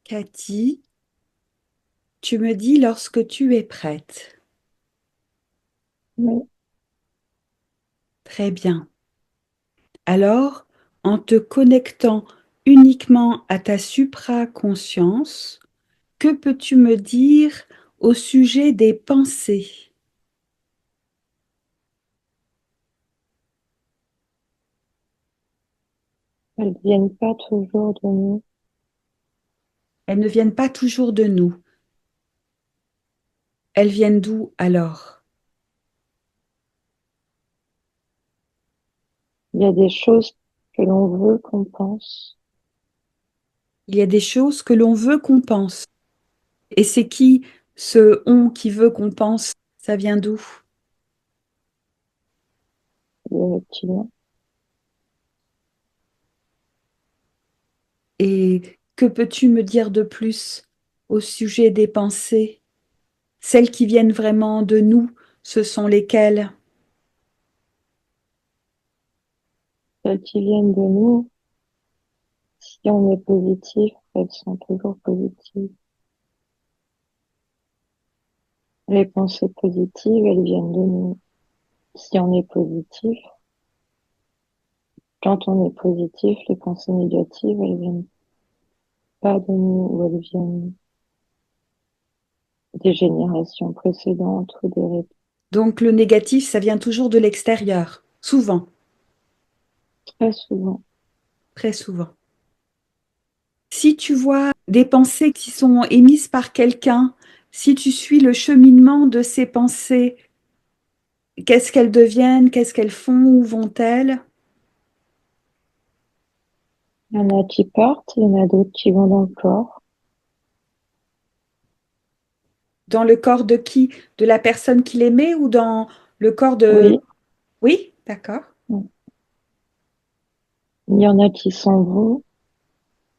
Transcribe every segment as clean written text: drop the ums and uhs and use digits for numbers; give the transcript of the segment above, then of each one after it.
Cathy, tu me dis lorsque tu es prête. Oui, Très bien. Alors, en te connectant uniquement à ta supraconscience, que peux-tu me dire au sujet des pensées? elles viennent pas toujours de nous. Elles ne viennent pas toujours de nous. Elles viennent d'où alors? Il y a des choses que l'on veut qu'on pense. Il y a des choses que l'on veut qu'on pense. Et c'est qui ce on qui veut qu'on pense? Ça vient d'où? Les reptiliens. Et que peux-tu me dire de plus au sujet des pensées? Celles qui viennent vraiment de nous, ce sont lesquelles? Celles qui viennent de nous, si on est positif, elles sont toujours positives. Les pensées positives, elles viennent de nous. Si on est positif, quand on est positif, les pensées négatives, elles viennent pas de nous, ou elles viennent des générations précédentes ou Donc le négatif, ça vient toujours de l'extérieur, souvent, très souvent. très souvent. Si tu vois des pensées qui sont émises par quelqu'un, si tu suis le cheminement de ces pensées, qu'est-ce qu'elles deviennent, qu'est-ce qu'elles font, où vont-elles? Il y en a qui partent, il y en a d'autres qui vont dans le corps. Dans le corps de qui? De la personne qui l'aimait ou dans le corps de... Oui, Oui, d'accord. il y en a qui s'en vont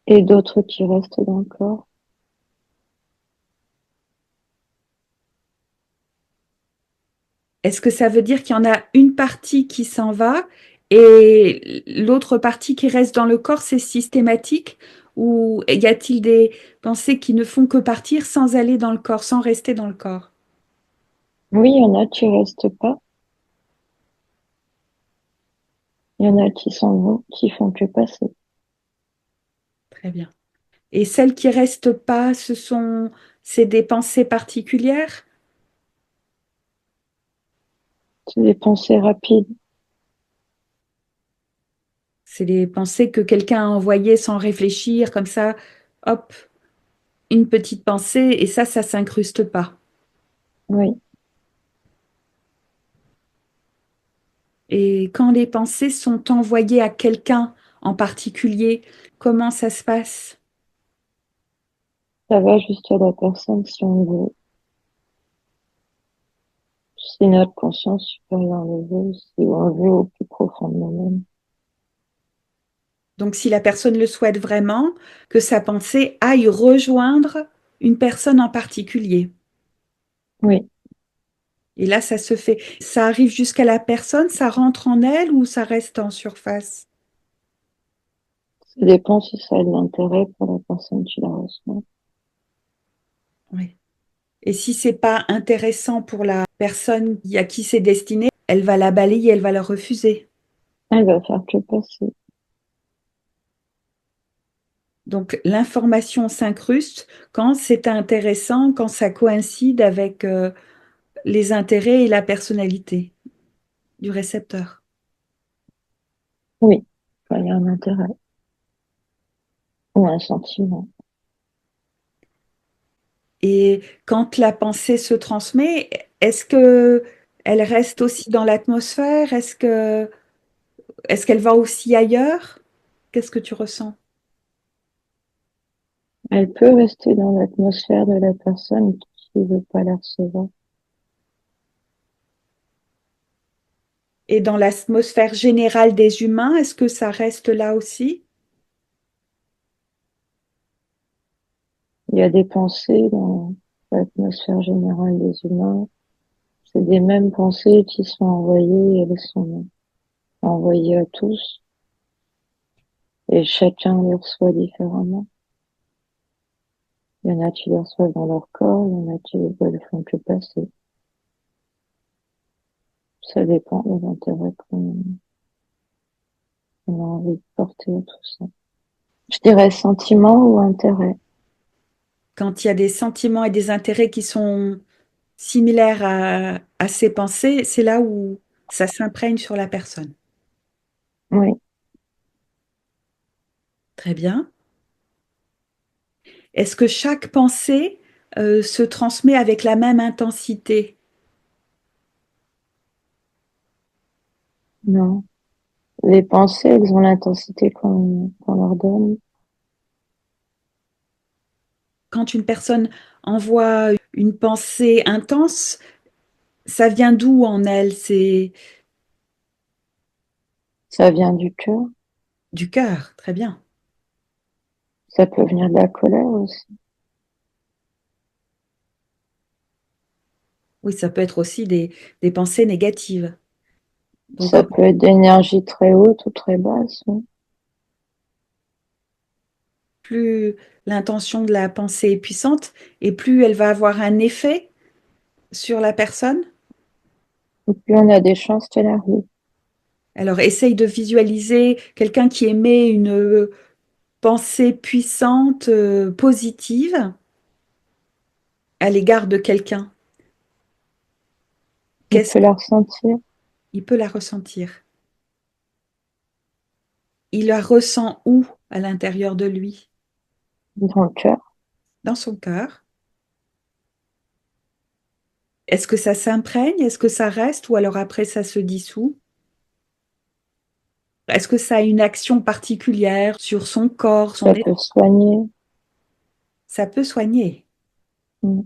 et d'autres qui restent dans le corps. Est-ce que ça veut dire qu'il y en a une partie qui s'en va et l'autre partie qui reste dans le corps, c'est systématique? Ou y a-t-il des pensées qui ne font que partir sans aller dans le corps, sans rester dans le corps? Oui, il y en a qui restent pas. Il y en a qui s'en vont, qui font que passer. Très bien. Et celles qui restent pas, c'est des pensées particulières? C'est des pensées rapides. C'est des pensées que quelqu'un a envoyées sans réfléchir, comme ça, hop, une petite pensée, et ça s'incruste pas. Oui, Et quand les pensées sont envoyées à quelqu'un en particulier, comment ça se passe? ça va jusqu'à la personne si on veut. Si notre conscience supérieure le veut, si on veut au plus profond de nous-mêmes. Donc, si la personne le souhaite vraiment, que sa pensée aille rejoindre une personne en particulier. Oui, Et là, ça se fait. Ça arrive jusqu'à la personne, ça rentre en elle ou ça reste en surface? ça dépend si ça a de l'intérêt pour la personne qui la reçoit. Oui. Et si c'est pas intéressant pour la personne à qui c'est destiné, elle va la balayer, elle va la refuser. Elle va faire que passer. Donc l'information s'incruste quand c'est intéressant, quand ça coïncide avec les intérêts et la personnalité du récepteur. Oui, quand il y a un intérêt ou un sentiment. Et quand la pensée se transmet, est-ce que elle reste aussi dans l'atmosphère? Est-ce qu'elle va aussi ailleurs? Qu'est-ce que tu ressens? Elle peut rester dans l'atmosphère de la personne qui veut pas la recevoir. Et dans l'atmosphère générale des humains, est-ce que ça reste là aussi? Il y a des pensées dans l'atmosphère générale des humains. C'est des mêmes pensées qui sont envoyées, elles sont envoyées à tous et chacun les reçoit différemment. Il y en a qui les reçoivent dans leur corps, il y en a qui le font que passer. Ça dépend des intérêts qu'on a envie de porter à tout ça. Je dirais sentiment ou intérêt. Quand il y a des sentiments et des intérêts qui sont similaires à ses pensées, c'est là où ça s'imprègne sur la personne. Oui, Très bien. Est-ce que chaque pensée se transmet avec la même intensité? non. Les pensées, elles ont l'intensité qu'on leur donne. Quand une personne envoie une pensée intense, ça vient d'où en elle? C'est Ça vient du cœur. du cœur. Très bien. Ça peut venir de la colère aussi. Oui, ça peut être aussi des pensées négatives. Donc, Ça peut être d'énergie très haute ou très basse. Oui. plus l'intention de la pensée est puissante et plus elle va avoir un effet sur la personne. Et plus on a des chances qu'elle arrive. Alors, essaye de visualiser quelqu'un qui émet une pensée puissante, positive à l'égard de quelqu'un. On Qu'est-ce peut la ressentir qu'il peut la ressentir? Il la ressent où à l'intérieur de lui? dans le cœur. Dans son cœur. Est-ce que ça s'imprègne? Est-ce que ça reste? Ou alors après ça se dissout? Est-ce que ça a une action particulière sur son corps, son Ça esprit? peut soigner. Ça peut soigner. Mm.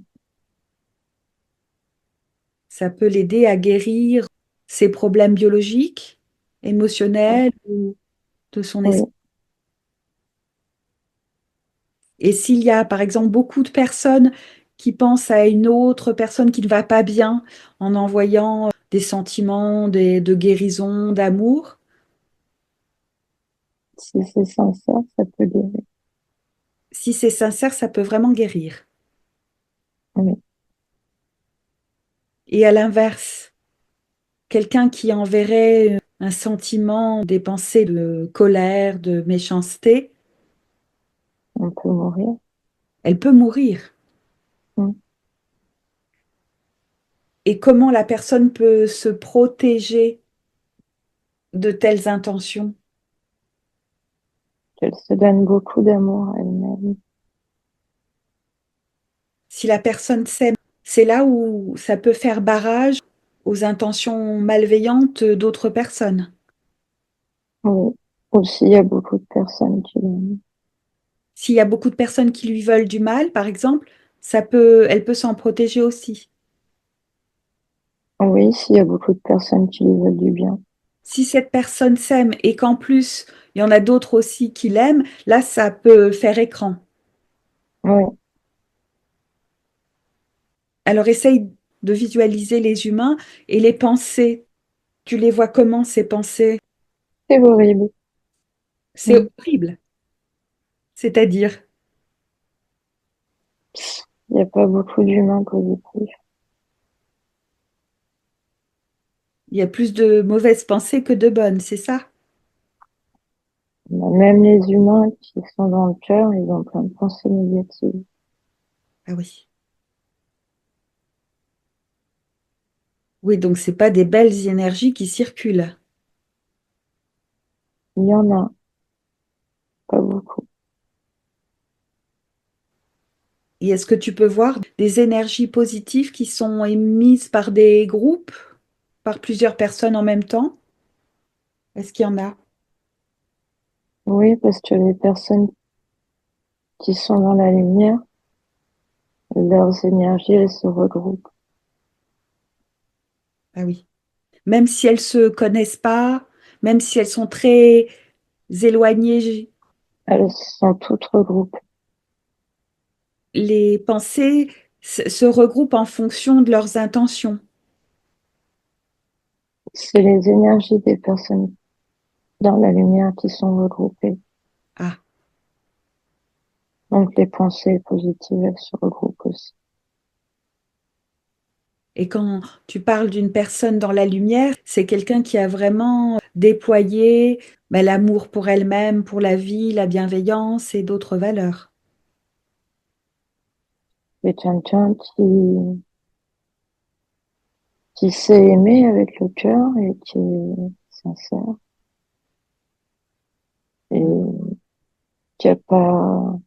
Ça peut l'aider à guérir ses problèmes biologiques, émotionnels ou de son Oui, esprit. Et s'il y a, par exemple, beaucoup de personnes qui pensent à une autre personne qui ne va pas bien en envoyant des sentiments de guérison, d'amour, si c'est sincère, ça peut guérir. si c'est sincère, ça peut vraiment guérir. Oui. Et à l'inverse, quelqu'un qui enverrait un sentiment, des pensées de colère, de méchanceté, On peut mourir. elle peut mourir. Mm. Et comment la personne peut se protéger de telles intentions? Elle se donne beaucoup d'amour à elle-même. Si la personne s'aime, c'est là où ça peut faire barrage aux intentions malveillantes d'autres personnes. Oui. Aussi, il y a beaucoup de personnes qui l'aiment. S'il y a beaucoup de personnes qui lui veulent du mal, par exemple, elle peut s'en protéger aussi. Oui, s'il y a beaucoup de personnes qui lui veulent du bien. Si cette personne s'aime et qu'en plus, il y en a d'autres aussi qui l'aiment, là, ça peut faire écran. Oui, Alors, essaye de visualiser les humains et les pensées. Tu les vois comment, ces pensées? c'est horrible. C'est Mm. horrible. C'est-à-dire, Il n'y a pas beaucoup d'humains positifs. il y a plus de mauvaises pensées que de bonnes, c'est ça? Même les humains qui sont dans le cœur, ils ont plein de pensées négatives. Ah oui. Oui, donc c'est pas des belles énergies qui circulent. Il y en a, pas beaucoup. Et est-ce que tu peux voir des énergies positives qui sont émises par des groupes, par plusieurs personnes en même temps? Est-ce qu'il y en a? Oui, parce que les personnes qui sont dans la lumière, leurs énergies, elles se regroupent. Ah oui. Même si elles se connaissent pas, même si elles sont très éloignées, Elles sont toutes regroupées. les pensées se regroupent en fonction de leurs intentions. C'est les énergies des personnes dans la lumière qui sont regroupées. Ah, Donc les pensées positives, elles se regroupent aussi. Et quand tu parles d'une personne dans la lumière, c'est quelqu'un qui a vraiment déployé l'amour pour elle-même, pour la vie, la bienveillance et d'autres valeurs. C'est quelqu'un qui sait aimer avec le cœur et qui est sincère et qui a pas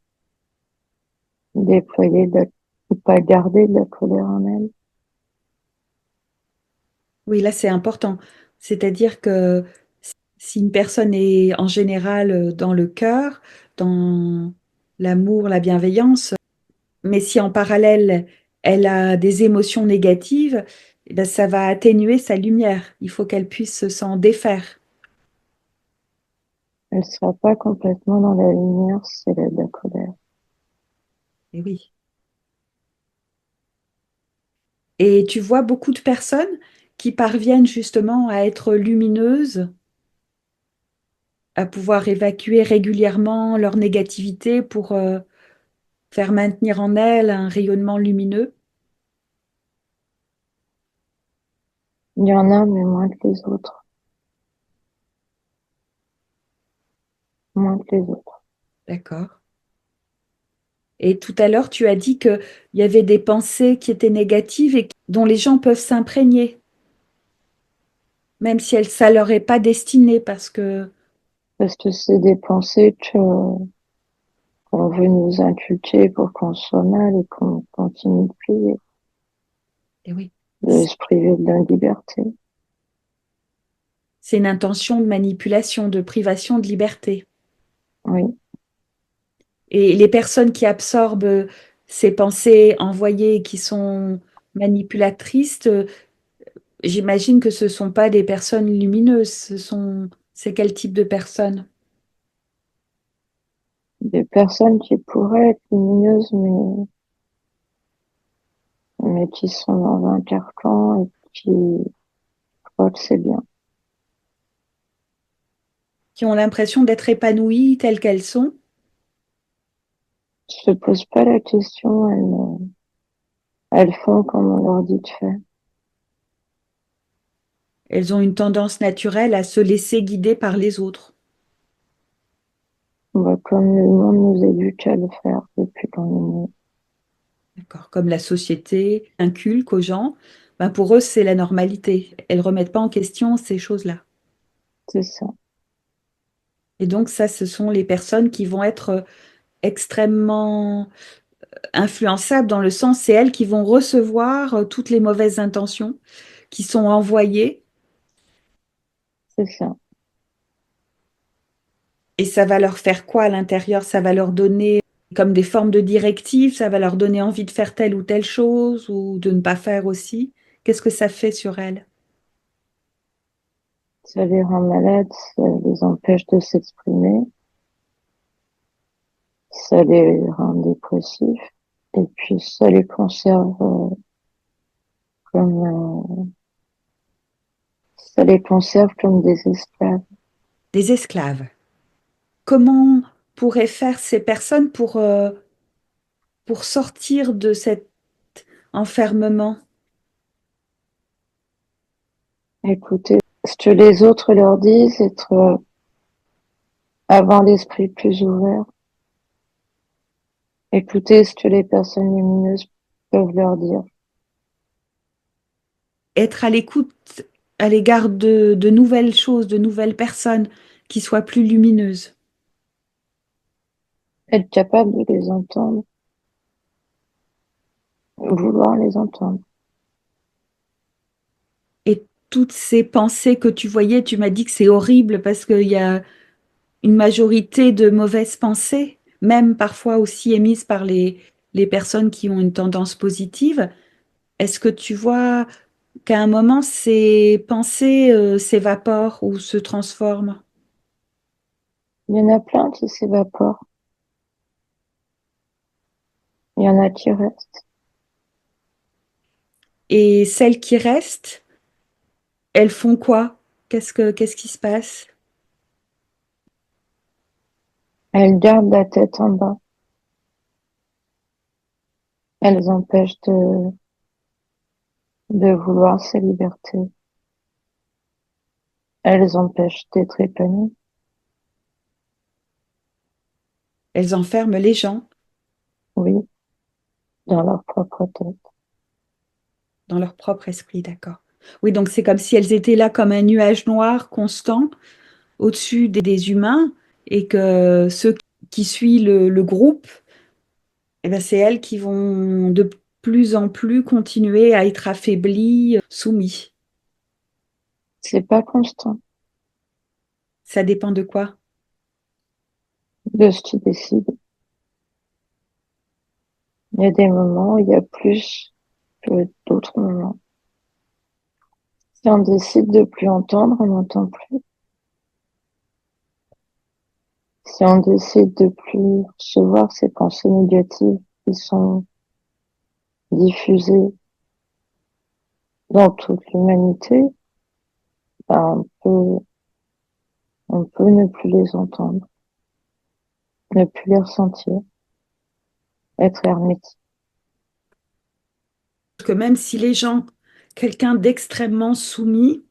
déployé ou pas gardé de la colère en elle. Oui, là, c'est important. C'est-à-dire que si une personne est en général dans le cœur, dans l'amour, la bienveillance, mais si en parallèle, elle a des émotions négatives, eh ben, ça va atténuer sa lumière. Il faut qu'elle puisse s'en défaire. Elle sera pas complètement dans la lumière si elle a de la colère. Et oui. Et tu vois beaucoup de personnes qui parviennent justement à être lumineuses, à pouvoir évacuer régulièrement leur négativité pour faire maintenir en elles un rayonnement lumineux. Il y en a, mais moins que les autres. Moins que les autres. D'accord. Et tout à l'heure, tu as dit qu'il y avait des pensées qui étaient négatives et dont les gens peuvent s'imprégner, même si ça leur est pas destiné, parce que, Parce que c'est des pensées qu'on veut nous inculquer pour qu'on soit mal et qu'on continue de prier, eh oui, de se priver de la liberté. c'est une intention de manipulation, de privation de liberté. Oui, Et les personnes qui absorbent ces pensées envoyées qui sont manipulatrices, j'imagine que ce ne sont pas des personnes lumineuses. C'est quel type de personnes? des personnes qui pourraient être lumineuses, mais qui sont dans un carcan et qui croient que c'est bien. Qui ont l'impression d'être épanouies telles qu'elles sont. Se posent pas la question, elles font comme on leur dit de faire. Elles ont une tendance naturelle à se laisser guider par les autres. Bah, comme le monde nous éduque à le faire depuis qu'on est né. D'accord. Comme la société inculque aux gens, pour eux, c'est la normalité. Elles ne remettent pas en question ces choses-là. C'est ça, Et donc, ça, ce sont les personnes qui vont être extrêmement influençables dans le sens, c'est elles qui vont recevoir toutes les mauvaises intentions qui sont envoyées c'est ça. et ça va leur faire quoi à l'intérieur? Ça va leur donner comme des formes de directives, ça va leur donner envie de faire telle ou telle chose ou de ne pas faire aussi. Qu'est-ce que ça fait sur elles? Ça les rend malades, ça les empêche de s'exprimer, ça les rend dépressifs et puis ça les conserve comme ça les conserve comme des esclaves. Des esclaves. Comment pourraient faire ces personnes pour sortir de cet enfermement? Écouter ce que les autres leur disent, avoir l'esprit plus ouvert, écouter ce que les personnes lumineuses peuvent leur dire. Être à l'écoute à l'égard de nouvelles choses, de nouvelles personnes qui soient plus lumineuses. Être capable de les entendre, vouloir les entendre. Et toutes ces pensées que tu voyais, tu m'as dit que c'est horrible parce qu'il y a une majorité de mauvaises pensées, même parfois aussi émises par les personnes qui ont une tendance positive. Est-ce que tu vois qu'à un moment, ces pensées s'évaporent ou se transforment? Il y en a plein qui s'évaporent, il y en a qui restent. Et celles qui restent, elles font quoi? Qu'est-ce qui se passe? Elles gardent la tête en bas. Elles empêchent de vouloir sa liberté. Elles empêchent d'être épanouies. Elles enferment les gens Oui, dans leur propre tête. dans leur propre esprit, d'accord. Oui, donc c'est comme si elles étaient là comme un nuage noir constant au-dessus des humains et que ceux qui suivent le groupe, eh ben, c'est elles qui vont de plus en plus continuer à être affaiblies, soumis. C'est pas constant Ça dépend de quoi? de ce qui décide. Il y a des moments où il y a plus que d'autres moments. Si on décide de plus entendre, on n'entend plus. Si on décide de plus recevoir ces pensées négatives qui sont diffusées dans toute l'humanité, ben on peut ne plus les entendre, ne plus les ressentir, être hermétique. Parce que même si les gens, quelqu'un d'extrêmement soumis,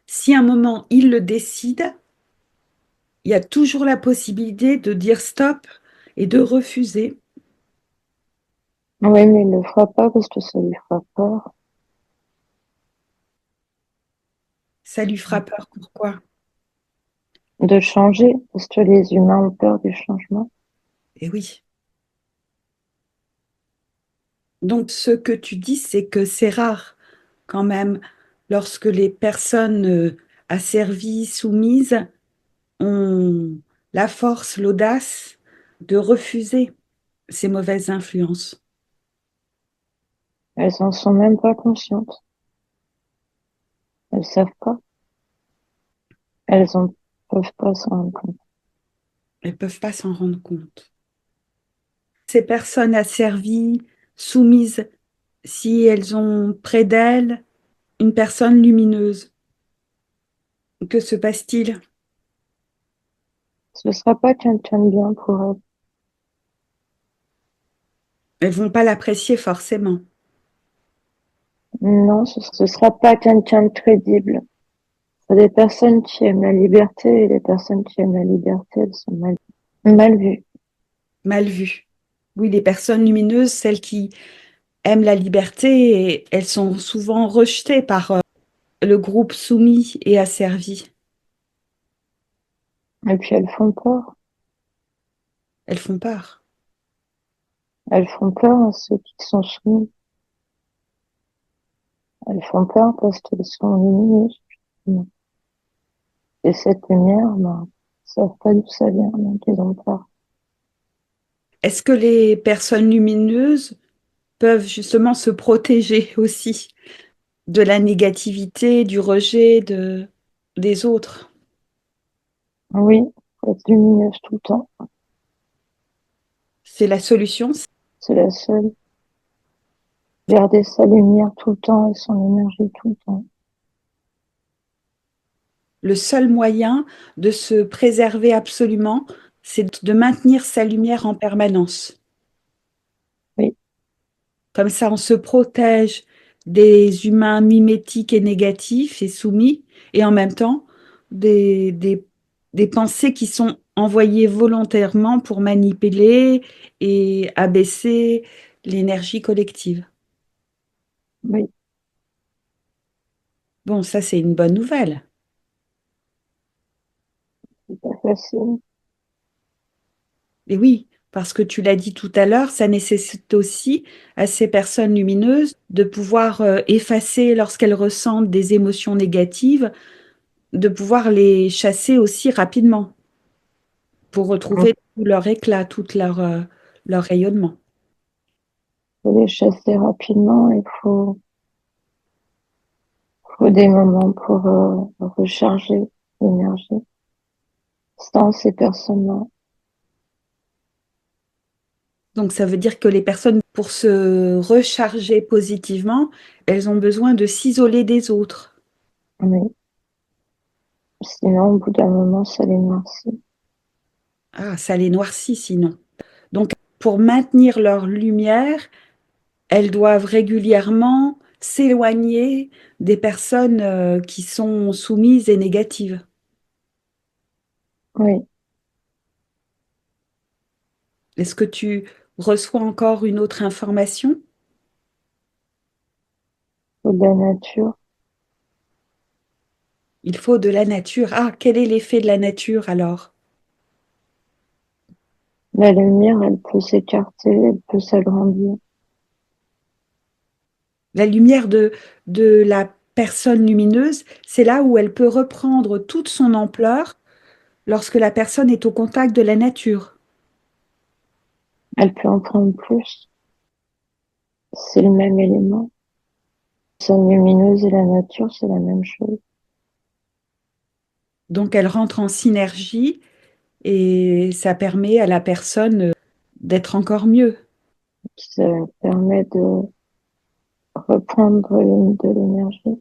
si à un moment il le décide, il y a toujours la possibilité de dire stop et de refuser. Oui, mais il le fera pas parce que ça lui fera peur Ça lui fera peur. Pourquoi? de changer, parce que les humains ont peur du changement. Eh oui. Donc, ce que tu dis, c'est que c'est rare quand même lorsque les personnes asservies, soumises, ont la force, l'audace de refuser ces mauvaises influences. Elles en sont même pas conscientes. Elles savent pas. Elles en peuvent pas s'en rendre compte. Elles ne peuvent pas s'en rendre compte. Ces personnes asservies, soumises, si elles ont près d'elles une personne lumineuse, que se passe-t-il? Ce sera pas quelqu'un de bien pour elles. Elles vont pas l'apprécier forcément. Non, ce sera pas quelqu'un de crédible. C'est des personnes qui aiment la liberté et les personnes qui aiment la liberté, elles sont mal vues. Mal vues. Oui, les personnes lumineuses, celles qui aiment la liberté, et elles sont souvent rejetées par le groupe soumis et asservi. Et puis elles font peur. Elles font peur. Elles font peur à ceux qui sont soumis. Elles font peur parce qu'elles sont lumineuses. Et cette lumière, ben, ils savent pas d'où ça vient, donc ils ont peur. Est-ce que les personnes lumineuses peuvent justement se protéger aussi de la négativité, du rejet des autres? Oui, faut être lumineuse tout le temps. C'est la solution. C'est la seule. Garder sa lumière tout le temps et son énergie tout le temps. Le seul moyen de se préserver absolument, c'est de maintenir sa lumière en permanence. Oui, Comme ça, on se protège des humains mimétiques et négatifs et soumis, et en même temps, des pensées qui sont envoyées volontairement pour manipuler et abaisser l'énergie collective. oui, Bon, ça, c'est une bonne nouvelle. c'est pas facile. Et oui, parce que tu l'as dit tout à l'heure, ça nécessite aussi à ces personnes lumineuses de pouvoir effacer lorsqu'elles ressentent des émotions négatives, de pouvoir les chasser aussi rapidement pour Il retrouver tout leur éclat, tout leur rayonnement. faut les chasser rapidement, faut des moments pour recharger l'énergie. Sans ces personnes-là, Donc ça veut dire que les personnes, pour se recharger positivement, elles ont besoin de s'isoler des autres. mais sinon, au bout d'un moment, ça les noircit. Ah, ça les noircit sinon. Donc pour maintenir leur lumière, elles doivent régulièrement s'éloigner des personnes qui sont soumises et négatives. Oui, Est-ce que tu reçois encore une autre information? ou de la nature. Il faut de la nature. Ah, quel est l'effet de la nature alors? La lumière, elle peut s'écarter, elle peut s'agrandir. La lumière de la personne lumineuse, c'est là où elle peut reprendre toute son ampleur lorsque la personne est au contact de la nature. Elle peut en prendre plus. C'est le même élément. La zone lumineuse et la nature, c'est la même chose. Donc elle rentre en synergie et ça permet à la personne d'être encore mieux. Ça permet de reprendre de l'énergie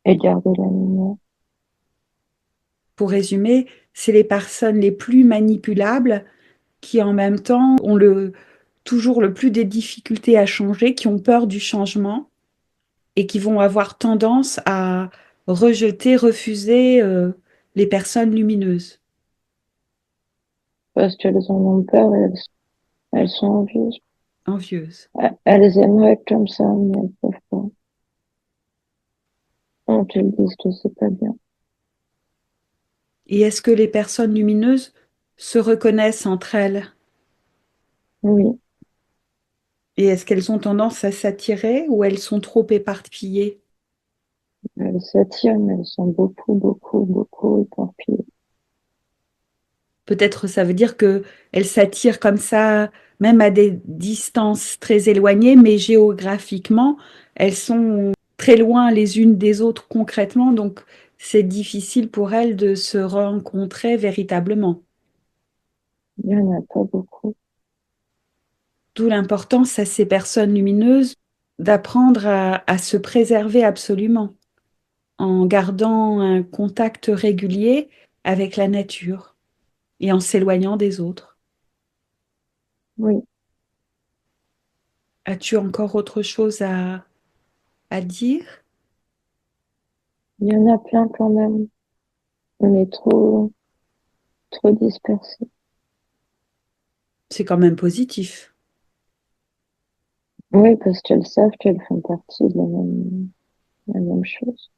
et garder la lumière. Pour résumer, c'est les personnes les plus manipulables qui en même temps ont toujours le plus des difficultés à changer, qui ont peur du changement et qui vont avoir tendance à rejeter, refuser les personnes lumineuses, Parce qu'elles en ont peur et elles sont envieuses. envieuses. Elles aimeraient être comme ça, mais elles peuvent pas. On te le dit que c'est pas bien. Et est-ce que les personnes lumineuses se reconnaissent entre elles? Oui, Et est-ce qu'elles ont tendance à s'attirer ou elles sont trop éparpillées? elles s'attirent, mais elles sont beaucoup, beaucoup, beaucoup éparpillées. Peut-être ça veut dire que elles s'attirent comme ça, même à des distances très éloignées, mais géographiquement, elles sont très loin les unes des autres concrètement, donc c'est difficile pour elles de se rencontrer véritablement. Il y en a pas beaucoup. D'où l'importance à ces personnes lumineuses d'apprendre à se préserver absolument en gardant un contact régulier avec la nature et en s'éloignant des autres. Oui, As-tu encore autre chose à dire? il y en a plein quand même. On est trop, trop dispersés. C'est quand même positif. Oui, parce qu'elles savent qu'elles font partie de la même chose.